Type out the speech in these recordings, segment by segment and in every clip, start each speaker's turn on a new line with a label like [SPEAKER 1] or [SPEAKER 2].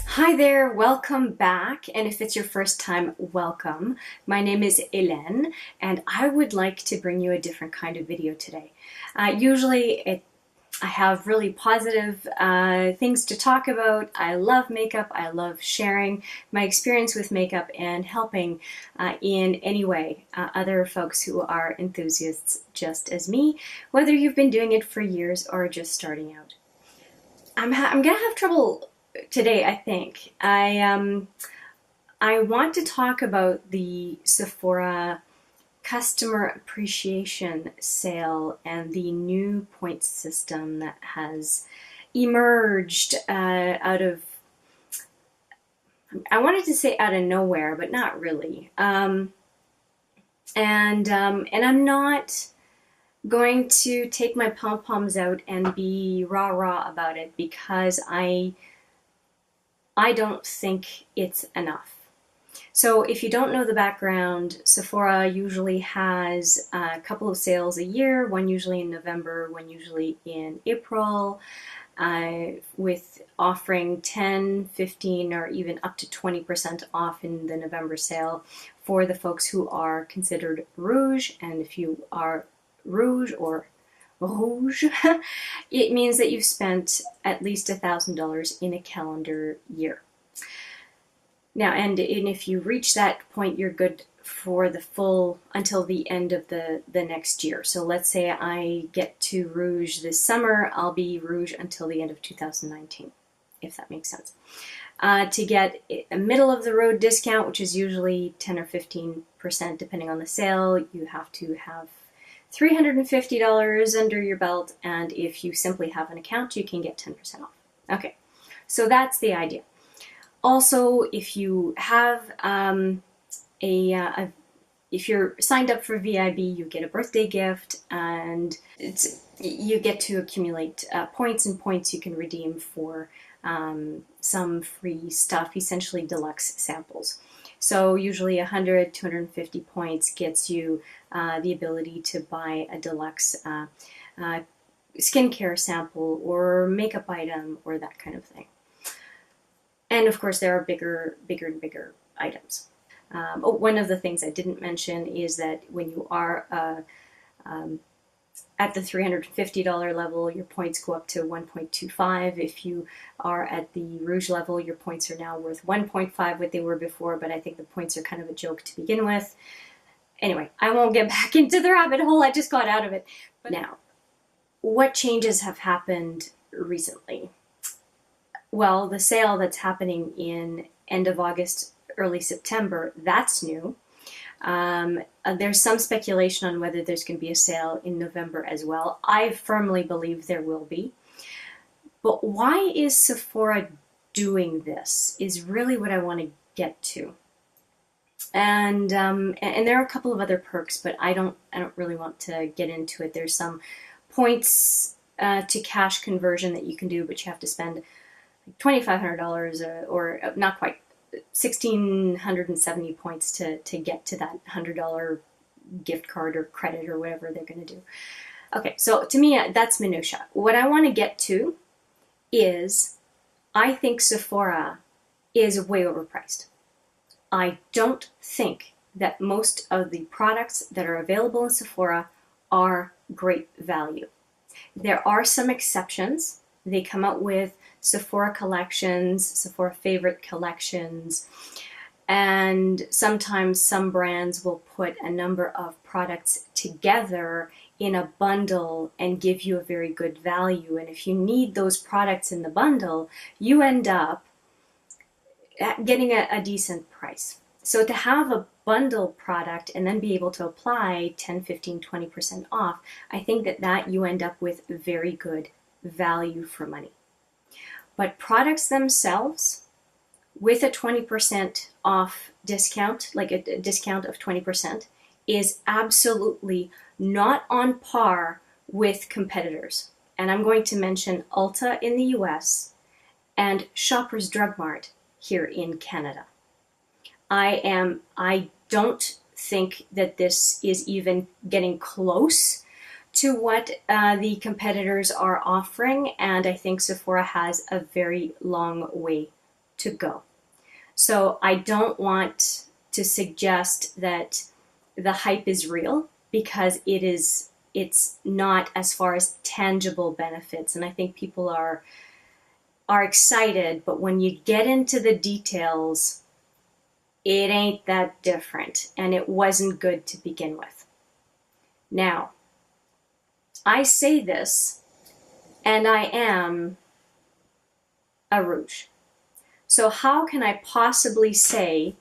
[SPEAKER 1] Hi there, welcome back, and if it's your first time, welcome. My name is Hélène, and I would like to bring you a different kind of video today. I have really positive things to talk about. I love makeup. I love sharing my experience with makeup and helping in any way other folks who are enthusiasts just as me, whether you've been doing it for years or just starting out. I'm gonna have trouble today, I think. I want to talk about the Sephora customer appreciation sale and the new points system that has emerged out of, I wanted to say out of nowhere, but not really. And I'm not going to take my pom-poms out and be rah-rah about it, because I don't think it's enough. So if you don't know the background, Sephora usually has a couple of sales a year, one usually in November, one usually in April, with offering 10, 15, or even up to 20% off in the November sale for the folks who are considered rouge. And if you are rouge or rouge, it means that you've spent at least $1,000 in a calendar year. Now, and if you reach that point, you're good for the full, until the end of the next year. So let's say I get to rouge this summer, I'll be rouge until the end of 2019, if that makes sense. To get a middle of the road discount, which is usually 10 or 15% depending on the sale, you have to have $350 under your belt, and if you simply have an account, you can get 10% off. Okay, so that's the idea. Also, if you have if you're signed up for VIB, you get a birthday gift, and you get to accumulate points, and points you can redeem for some free stuff, essentially deluxe samples. So usually 100, 250 points gets you the ability to buy a deluxe skincare sample or makeup item or that kind of thing. And of course, there are bigger and bigger items. One of the things I didn't mention is that when you are at the $350 level, your points go up to 1.25. If you are at the rouge level, your points are now worth 1.5, what they were before, but I think the points are kind of a joke to begin with. Anyway, I won't get back into the rabbit hole, I just got out of it. But now, what changes have happened recently? Well, the sale that's happening in end of August, early September, that's new. There's some speculation on whether there's going to be a sale in November as well. I firmly believe there will be. But why is Sephora doing this is really what I want to get to. And there are a couple of other perks, but I don't really want to get into it. There's some points to cash conversion that you can do, but you have to spend $2,500 or not quite, 1,670 points to get to that $100 gift card or credit or whatever they're going to do. Okay, so to me, that's minutia. What I want to get to is, I think Sephora is way overpriced. I don't think that most of the products that are available in Sephora are great value. There are some exceptions. They come out with Sephora collections, Sephora favorite collections, and sometimes some brands will put a number of products together in a bundle and give you a very good value. And if you need those products in the bundle, you end up getting a decent price. So to have a bundle product and then be able to apply 10, 15, 20% off, I think that you end up with very good value for money. But products themselves, with a 20% off discount, like a discount of 20%, is absolutely not on par with competitors. And I'm going to mention Ulta in the US and Shoppers Drug Mart here in Canada. I don't think that this is even getting close to what the competitors are offering, and I think Sephora has a very long way to go. So I don't want to suggest that the hype is real, because it's not as far as tangible benefits. And I think people are excited, but when you get into the details, it ain't that different, and it wasn't good to begin with. Now, I say this, and I am a rouge. So how can I possibly say,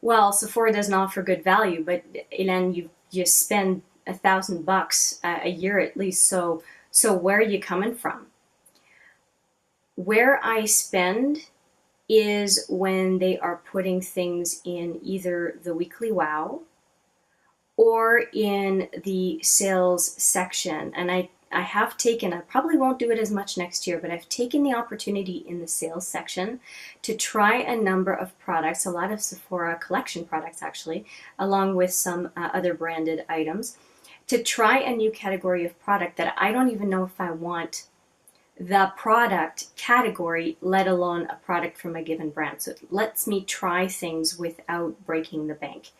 [SPEAKER 1] well, Sephora doesn't offer good value, but Hélène, you spend $1,000 a year at least, so where are you coming from? Where I spend is when they are putting things in either the weekly wow or in the sales section. And I have taken, I probably won't do it as much next year, but I've taken the opportunity in the sales section to try a number of products, a lot of Sephora collection products actually, along with some other branded items, to try a new category of product that I don't even know if I want the product category, let alone a product from a given brand. So it lets me try things without breaking the bank.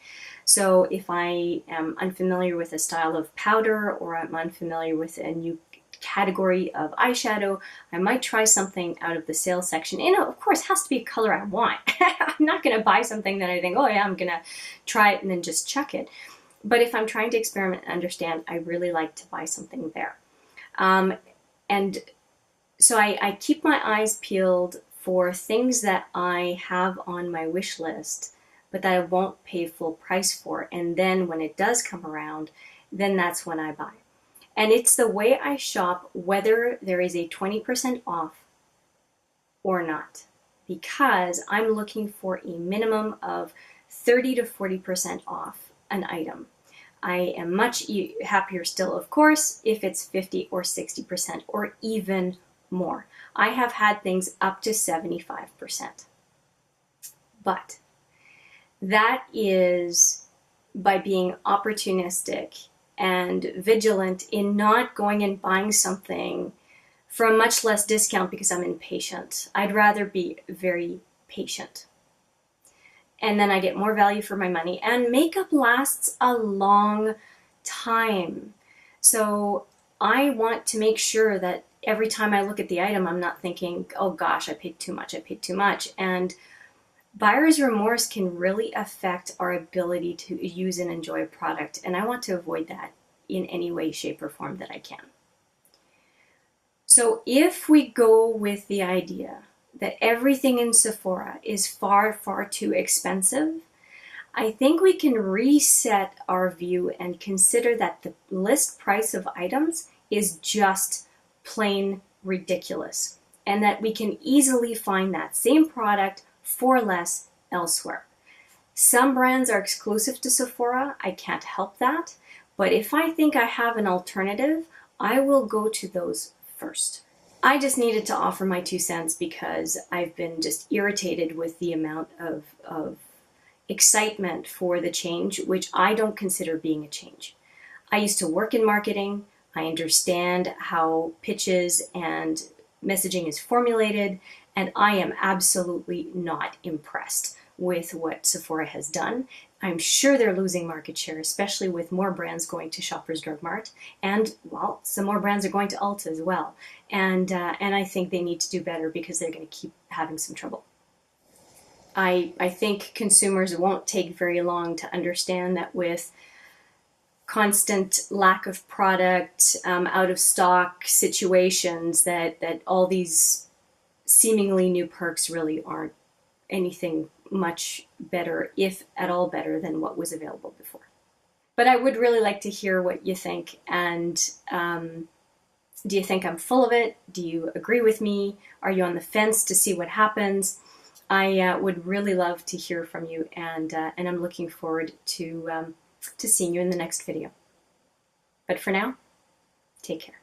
[SPEAKER 1] So if I am unfamiliar with a style of powder, or I'm unfamiliar with a new category of eyeshadow, I might try something out of the sales section. And of course, it has to be a color I want. I'm not going to buy something that I think, oh yeah, I'm going to try it and then just chuck it. But if I'm trying to experiment and understand, I really like to buy something there. And so I keep my eyes peeled for things that I have on my wish list, but that I won't pay full price for. And then when it does come around, then that's when I buy. And it's the way I shop, whether there is a 20% off or not, because I'm looking for a minimum of 30 to 40% off an item. I am much happier still, of course, if it's 50 or 60% or even more. I have had things up to 75%. But that is by being opportunistic and vigilant in not going and buying something for a much less discount because I'm impatient. I'd rather be very patient. And then I get more value for my money. And makeup lasts a long time. So I want to make sure that every time I look at the item, I'm not thinking, oh gosh, I paid too much, I paid too much. And buyer's remorse can really affect our ability to use and enjoy a product. And I want to avoid that in any way, shape, or form that I can. So if we go with the idea that everything in Sephora is far, far too expensive, I think we can reset our view and consider that the list price of items is just plain ridiculous, and that we can easily find that same product for less elsewhere. Some brands are exclusive to Sephora. I can't help that. But if I think I have an alternative, I will go to those first. I just needed to offer my 2 cents because I've been just irritated with the amount of excitement for the change, which I don't consider being a change. I used to work in marketing. I understand how pitches and messaging is formulated, and I am absolutely not impressed with what Sephora has done. I'm sure they're losing market share, especially with more brands going to Shoppers Drug Mart, and well, some more brands are going to Ulta as well. And I think they need to do better because they're going to keep having some trouble. I think consumers won't take very long to understand that with constant lack of product, out of stock situations, that all these seemingly new perks really aren't anything much better, if at all better, than what was available before. But I would really like to hear what you think. And do you think I'm full of it? Do you agree with me? Are you on the fence to see what happens? I would really love to hear from you, and I'm looking forward to seeing you in the next video. But for now, take care.